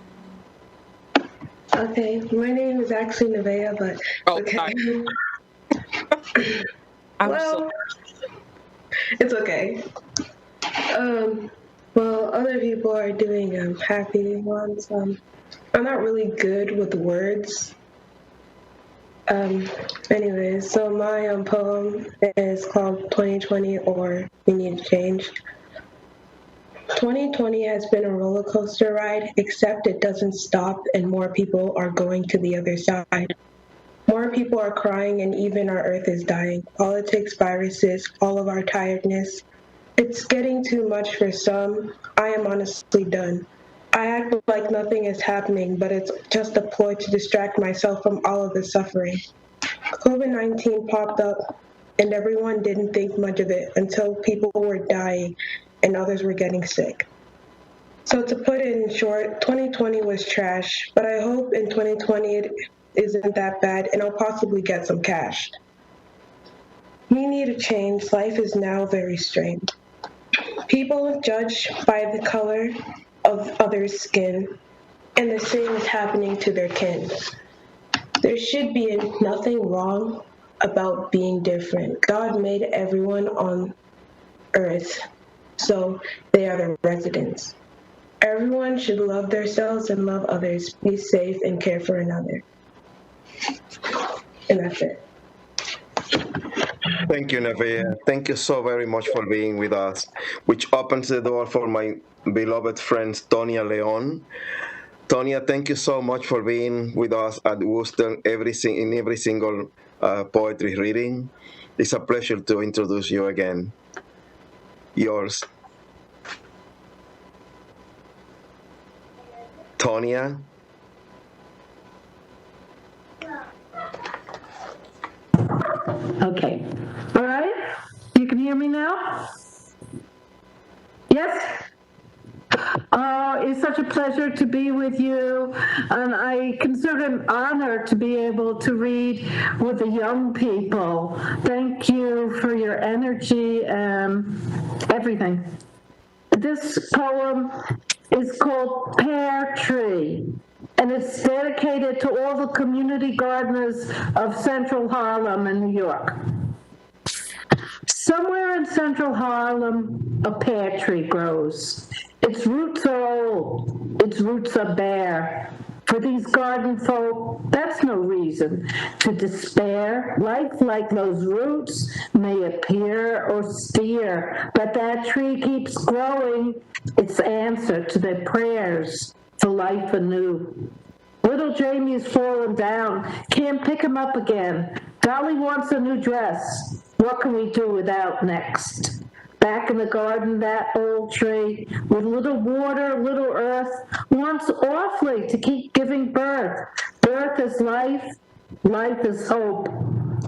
Okay, my name is actually Nevaeh, but okay. Well, it's okay. Well, other people are doing happy ones. I'm not really good with words. Anyways, so my poem is called 2020 or We Need to Change. 2020 has been a roller coaster ride, except it doesn't stop and more people are going to the other side. More people are crying and even our earth is dying. Politics, viruses, all of our tiredness. It's getting too much for some. I am honestly done. I act like nothing is happening, but it's just a ploy to distract myself from all of the suffering. COVID-19 popped up and everyone didn't think much of it until people were dying and others were getting sick. So to put it in short, 2020 was trash, but I hope in 2020 it isn't that bad and I'll possibly get some cash. We need a change. Life is now very strained. People judge by the color of others' skin, and the same is happening to their kin. There should be nothing wrong about being different. God made everyone on earth, so they are the residents. Everyone should love themselves and love others, be safe and care for another. And that's it. Thank you, Nevaeh. Thank you so very much for being with us, which opens the door for my beloved friends, Tonia Leon. Tonia, thank you so much for being with us at Worcester in every single poetry reading. It's a pleasure to introduce you again. Yours. Tonia. Okay. All right. You can hear me now? Yes? It's such a pleasure to be with you, and I consider it an honor to be able to read with the young people. Thank you for your energy and everything. This poem is called Pear Tree, and it's dedicated to all the community gardeners of Central Harlem in New York. Somewhere in Central Harlem, a pear tree grows. Its roots are old, its roots are bare. For these garden folk, that's no reason to despair. Life, like those roots, may appear austere, but that tree keeps growing, its answer to their prayers for life anew. Little Jamie's fallen down, can't pick him up again. Dolly wants a new dress. What can we do without next? Back in the garden, that old tree, with little water, little earth, wants awfully to keep giving birth. Birth is life, life is hope.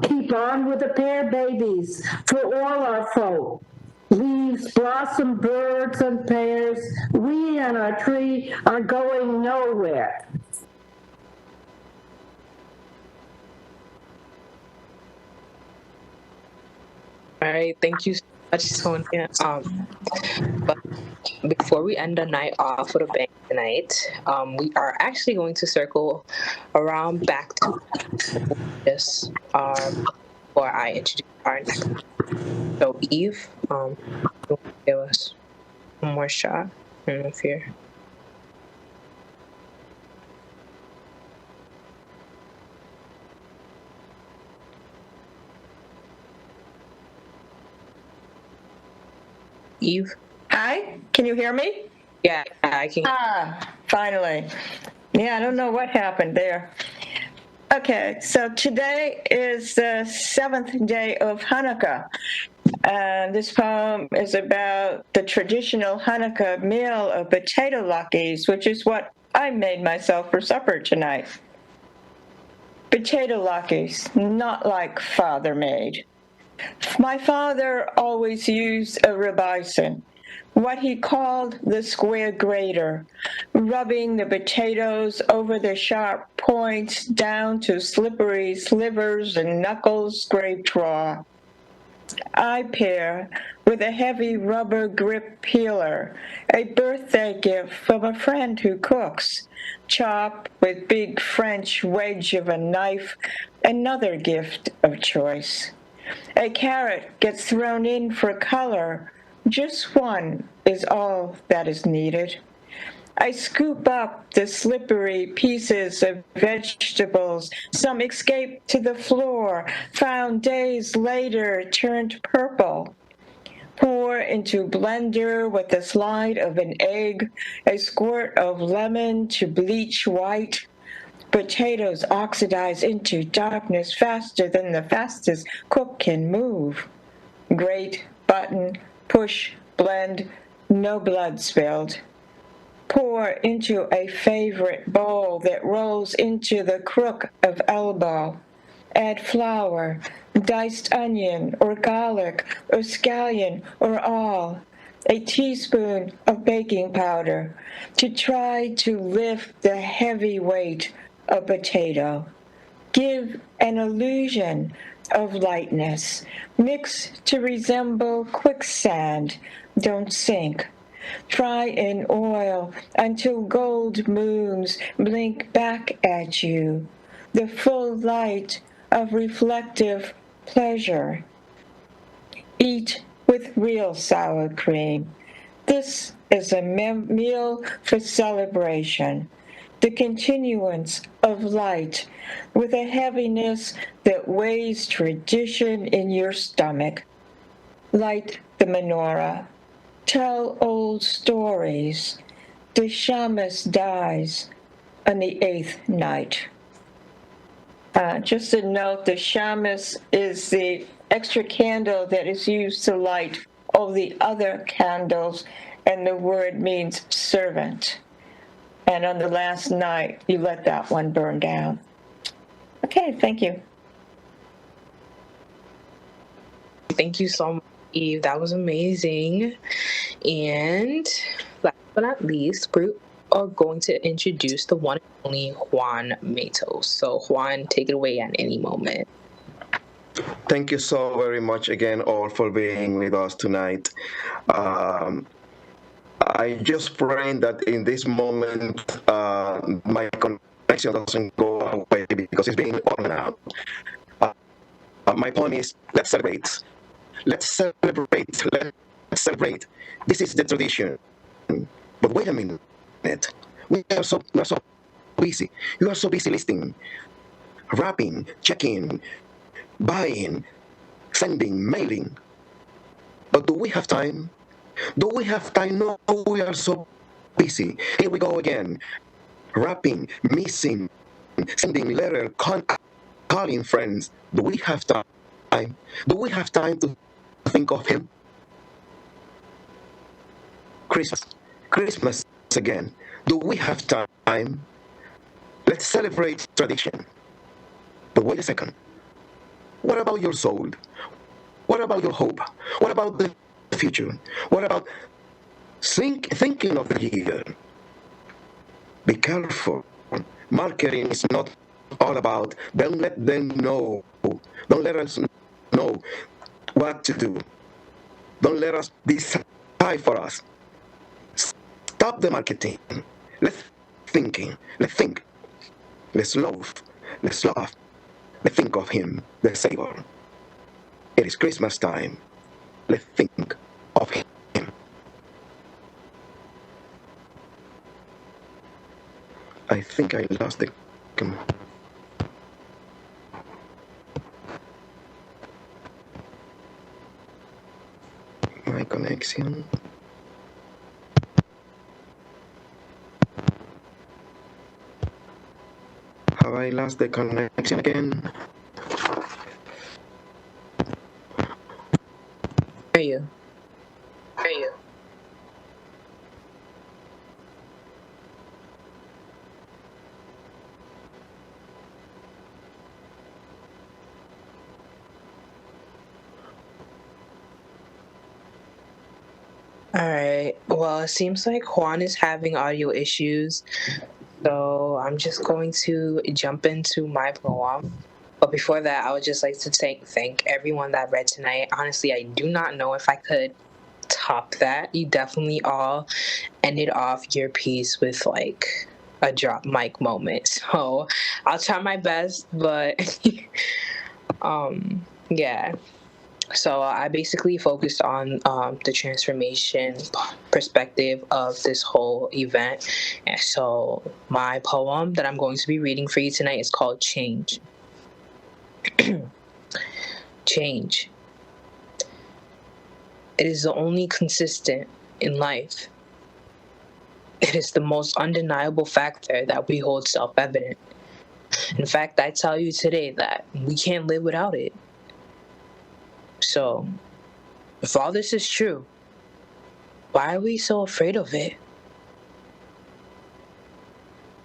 Keep on with the pear babies for all our folk. Leaves, blossom, birds, and pears, we and our tree are going nowhere. All right, thank you so much, Sonia. But before we end the night off with a bang tonight, we are actually going to circle around back to this before I introduce our next. So, Eve, you want to give us one more shot. I don't know if you're... Eve? Hi, can you hear me? Yeah, I can. Finally. Yeah, I don't know what happened there. Okay, so today is the 7th day of Hanukkah. And this poem is about the traditional Hanukkah meal of potato latkes, which is what I made myself for supper tonight. Potato latkes, not like father made. My father always used a ribison, what he called the square grater, rubbing the potatoes over the sharp points down to slippery slivers and knuckles scraped raw. I pair with a heavy rubber grip peeler, a birthday gift from a friend who cooks. Chop with big French wedge of a knife, another gift of choice. A carrot gets thrown in for color. Just one is all that is needed. I scoop up the slippery pieces of vegetables. Some escape to the floor, found days later turned purple. Pour into blender with the slide of an egg, a squirt of lemon to bleach white. Potatoes oxidize into darkness faster than the fastest cook can move. Grate, button, push, blend, no blood spilled. Pour into a favorite bowl that rolls into the crook of elbow. Add flour, diced onion or garlic or scallion or all. A teaspoon of baking powder to try to lift the heavy weight of potato. Give an illusion of lightness. Mix to resemble quicksand. Don't sink. Fry in oil until gold moons blink back at you, the full light of reflective pleasure. Eat with real sour cream. This is a meal for celebration, the continuance of light with a heaviness that weighs tradition in your stomach. Light the menorah. Tell old stories. The shamus dies on the 8th night. Just a note, the shamus is the extra candle that is used to light all the other candles, and the word means servant. And on the last night, you let that one burn down. Okay, thank you. Thank you so much, Eve. That was amazing. And last but not least, we are going to introduce the one and only Juan Matos. So Juan, take it away at any moment. Thank you so very much again, all, for being with us tonight. I just pray that in this moment, my connection doesn't go away because it's being on now. My point is, let's celebrate. Let's celebrate. Let's celebrate. This is the tradition. But wait a minute. We are so busy. You are so busy listing, wrapping, checking, buying, sending, mailing. But do we have time? Do we have time? No, we are so busy. Here we go again. Wrapping, missing, sending letter, calling friends. Do we have time? Do we have time to think of him? Christmas again. Do we have time? Let's celebrate tradition. But wait a second. What about your soul? What about your hope? What about the future? What about thinking of the year? Be careful. Marketing is not all about, don't let them know. Don't let us know what to do. Don't let us decide for us. Stop the marketing. Let's thinking. Let's think. Let's love. Let's laugh. Let's think of him, the Savior. It is Christmas time. Let's think of him. I think I lost the my connection. Have I lost the connection again? Are you? Alright, well, it seems like Juan is having audio issues, so I'm just going to jump into my poem. But before that, I would just like to thank everyone that read tonight. Honestly, I do not know if I could top that. You definitely all ended off your piece with like a drop mic moment. So I'll try my best, but yeah. So I basically focused on the transformation perspective of this whole event. And so my poem that I'm going to be reading for you tonight is called Change. Change. It is the only consistent in life. It is the most undeniable factor that we hold self-evident. In fact, I tell you today that we can't live without it. So, if all this is true, why are we so afraid of it?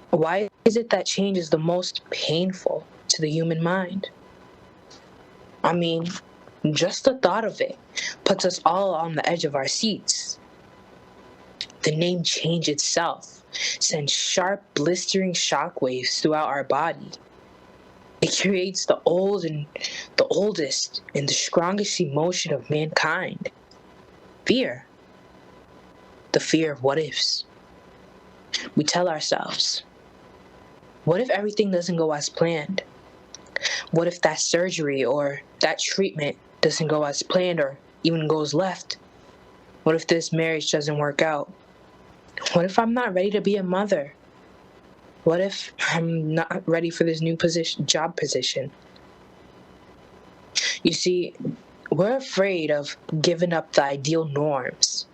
Why is it that change is the most painful to the human mind? I mean, just the thought of it puts us all on the edge of our seats. The name change itself sends sharp, blistering shockwaves throughout our body. It creates the oldest and the strongest emotion of mankind. Fear. The fear of what ifs. We tell ourselves, what if everything doesn't go as planned? What if that surgery or that treatment doesn't go as planned or even goes left? What if this marriage doesn't work out? What if I'm not ready to be a mother? What if I'm not ready for this new job position? You see, we're afraid of giving up the ideal norms.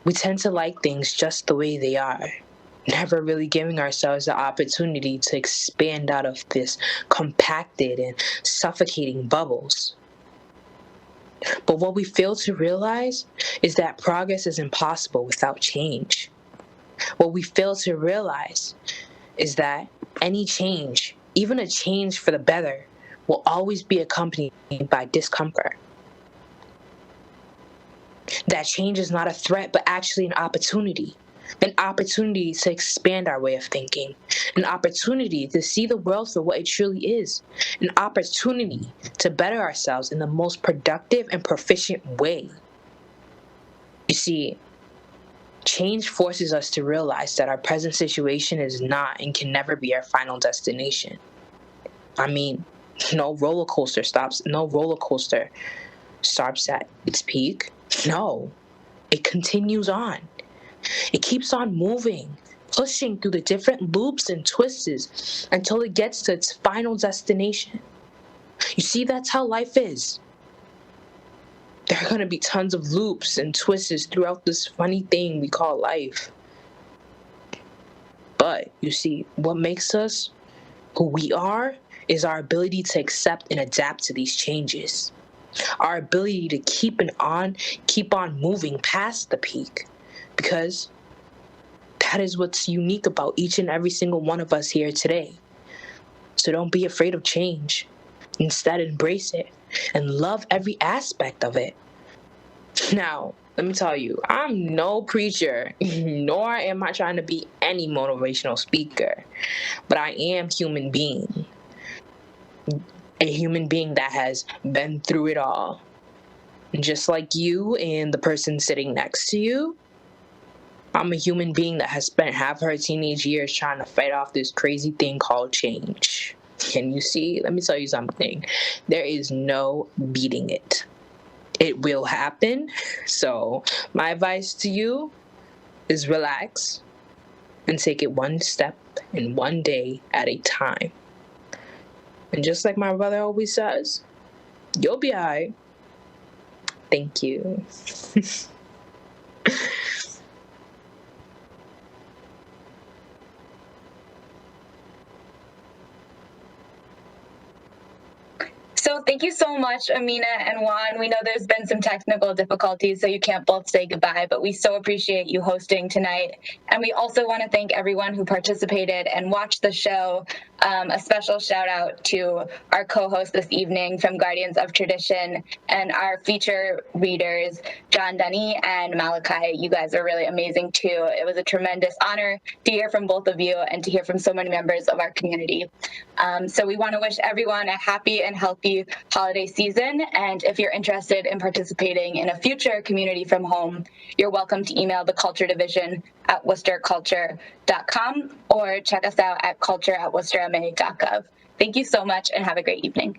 We tend to like things just the way they are, never really giving ourselves the opportunity to expand out of this compacted and suffocating bubbles. But what we fail to realize is that progress is impossible without change. What we fail to realize is that any change, even a change for the better, will always be accompanied by discomfort. That change is not a threat, but actually an opportunity to expand our way of thinking, an opportunity to see the world for what it truly is, an opportunity to better ourselves in the most productive and proficient way. You see, change forces us to realize that our present situation is not and can never be our final destination. I mean, no roller coaster stops at its peak. No, it continues on. It keeps on moving, pushing through the different loops and twists until it gets to its final destination. You see, that's how life is. There are going to be tons of loops and twists throughout this funny thing we call life. But you see, what makes us who we are is our ability to accept and adapt to these changes. Our ability to keep on moving past the peak. Because that is what's unique about each and every single one of us here today. So don't be afraid of change. Instead, embrace it and love every aspect of it. Now, let me tell you, I'm no preacher, nor am I trying to be any motivational speaker, but I am human being. A human being that has been through it all. And just like you and the person sitting next to you, I'm a human being that has spent half her teenage years trying to fight off this crazy thing called change. And you see, let me tell you something. There is no beating it. It will happen. So my advice to you is relax and take it one step and one day at a time. And just like my brother always says, you'll be all right. Thank you. So thank you so much, Amina and Juan. We know there's been some technical difficulties, so you can't both say goodbye, but we so appreciate you hosting tonight. And we also want to thank everyone who participated and watched the show. A special shout out to our co-host this evening from Guardians of Tradition and our feature readers, John Dunny and Malachi. You guys are really amazing too. It was a tremendous honor to hear from both of you and to hear from so many members of our community. So we want to wish everyone a happy and healthy holiday season. And if you're interested in participating in a future Community from Home, you're welcome to email the Culture Division at worcesterculture.com or check us out at culture@worcesterma.gov. Thank you so much and have a great evening.